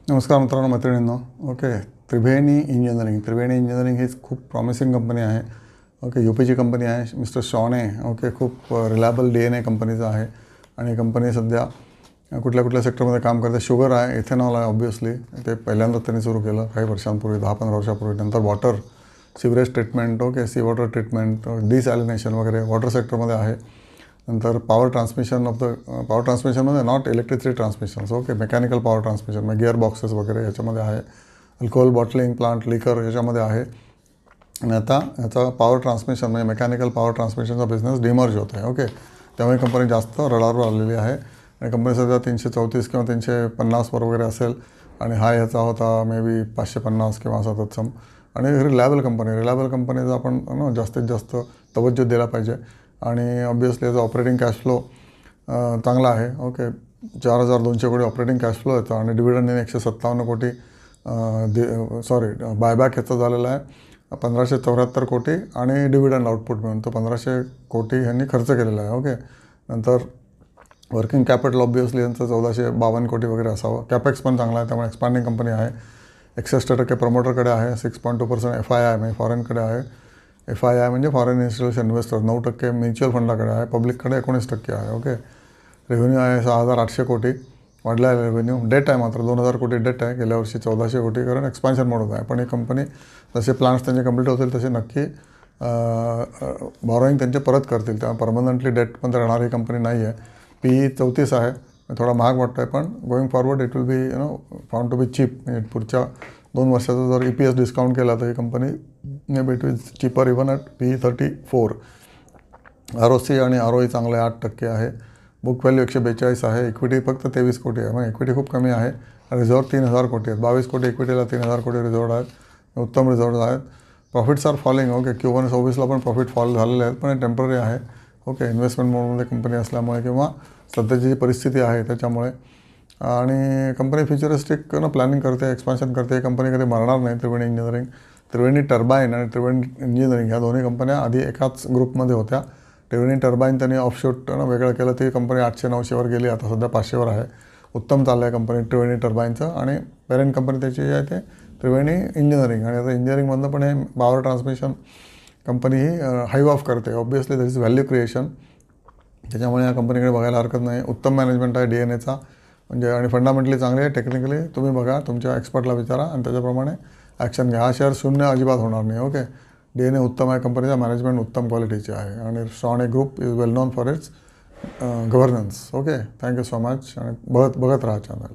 नमस्कार मित्रांनो, मैत्रिणींनो. ओके, त्रिवेणी इंजिनिअरिंग ही खूप प्रॉमिसिंग कंपनी आहे. ओके, यूपीची कंपनी आहे. मिस्टर शॉने खूप रिलायबल DNA कंपनीचं आहे. आणि कंपनी सध्या कुठल्या कुठल्या सेक्टरमध्ये काम करते. शुगर आहे, इथेनॉल आहे, ऑब्व्हियसली ते पहिल्यांदाच त्यांनी सुरू केलं काही वर्षांपूर्वी, 10-15 वर्षापूर्वी. नंतर water sewerage treatment, sea water treatment, desalination वगैरे वॉटर सेक्टरमध्ये आहे. नंतर पॉवर ट्रान्समिशनमध्ये not electricity transmissions, mechanical power transmission म्हणजे गिअर बॉक्सेस वगैरे याच्यामध्ये आहे. अल्कोहोल बॉटलिंग प्लांट, लिकर याच्यामध्ये आहे. आणि आता याचा पॉवर ट्रान्समिशन म्हणजे मेकॅनिकल पॉवर ट्रान्समिशनचा बिझनेस डिमर्ज होत आहे. त्यामुळे कंपनी जास्त रडारवर आलेली आहे. आणि कंपनी सध्या 334 किंवा 350 वगैरे असेल. आणि हा ह्याचा होता मे बी 550 किंवा असा तत्सम. आणि रिलायबल कंपनीचा आपण जास्तीत जास्त तवज्जो दिला पाहिजे. आणि ऑब्व्हियसली याचा ऑपरेटिंग कॅश फ्लो चांगला आहे. 4,200 कोटी ऑपरेटिंग कॅश फ्लो येतो. आणि डिव्हिडंडने 157 कोटी बायबॅक याचा झालेला आहे 1,574 कोटी. आणि डिव्हिडंड आउटपुट मिळून तो 1,500 कोटी ह्यांनी खर्च केलेला आहे. नंतर वर्किंग कॅपिटल ऑब्व्हियसली यांचं 1,452 कोटी वगैरे असावं. कॅपेक्स पण चांगला आहे, त्यामुळे एक्सपांडिंग कंपनी आहे. 61% प्रमोटरकडे आहे. 6.2% FII म्हणजे फॉरेनकडे आहे. FII म्हणजे फॉरेन इन्स्टिट्यूशन इन्व्हेस्टर. 9% म्युच्युअल फंडाकडे आहे. पब्लिककडे 19% आहे. रेव्हेन्यू आहे 6,800 कोटी, वाढला आहे रेव्हेन्यू. डेट आहे मात्र 2,000 कोटी डेट आहे. गेल्या वर्षी 1,400 कोटी, कारण एक्सपान्शन मोडत आहे. पण ही कंपनी जसे प्लान्स त्यांचे कंप्लीट होतील तसे नक्की बॉरोईंग त्यांचे परत करतील. तेव्हा परमनंटली डेटमध्ये राहणारी ही कंपनी नाही आहे. PE 34 आहे, थोडा महाग वाटतो आहे. पण going forward it will be found to be cheap. म्हणजे पुढच्या 2 वर्षाचा जर EPS डिस्काउंट केला तर ही company it is cheaper even at PE 34. ROC आणि ROE चांगलं आहे, 8% आहे. बुक व्हॅल्यू 142 आहे. इक्विटी फक्त 23 कोटी आहे. मग इक्विटी खूप कमी आहे. रिझर्व 3,000 कोटी आहेत. 22 कोटी इक्विटीला, 3,000 कोटी रिझर्व आहेत. उत्तम रिझर्व आहेत. Profits R falling. Q1 24ला पण प्रॉफिट फॉल झालेले आहेत, पण हे टेम्पररी आहे. इन्व्हेस्टमेंट मोडमध्ये कंपनी असल्यामुळे किंवा सध्याची जी परिस्थिती आहे त्याच्यामुळे. आणि कंपनी फ्युचरिस्टिक प्लॅनिंग करते, एक्सपान्शन करते. कंपनी कधी मरणार नाही. त्रिवेणी टर्बाईन आणि त्रिवेणी इंजिनिअरिंग ह्या दोन्ही कंपन्या आधी एकाच ग्रुपमध्ये होत्या. त्रिवेणी टर्बाईन त्यांनी ऑफशूट वेगळं केलं. ती कंपनी 800-900वर गेली, आता सध्या 500वर आहे. उत्तम चाललं आहे कंपनी त्रिवेणी टर्बाईनचं. आणि पेरेंट कंपनी त्याची आहे ते त्रिवेणी इंजिनिअरिंग. आणि आता इंजिनिअरिंगमधनं पण हे पॉवर ट्रान्समिशन कंपनी ही हाईव्ह ऑफ करते. Obviously that is value creation. त्याच्यामुळे या कंपनीकडे बघायला हरकत नाही. उत्तम मॅनेजमेंट आहे DNAचा, म्हणजे. आणि फंडामेंटली चांगली आहे. टेक्निकली तुम्ही बघा, तुमच्या एक्सपर्टला विचारा आणि त्याच्याप्रमाणे ॲक्शन घ्या. हा शेअर शून्य अजिबात होणार नाही. DNA उत्तम आहे कंपनीचा, मॅनेजमेंट उत्तम क्वालिटीचे आहे. आणि शॉने group is well known for its governance. Thank you so much. आणि बघत राहा चॅनल.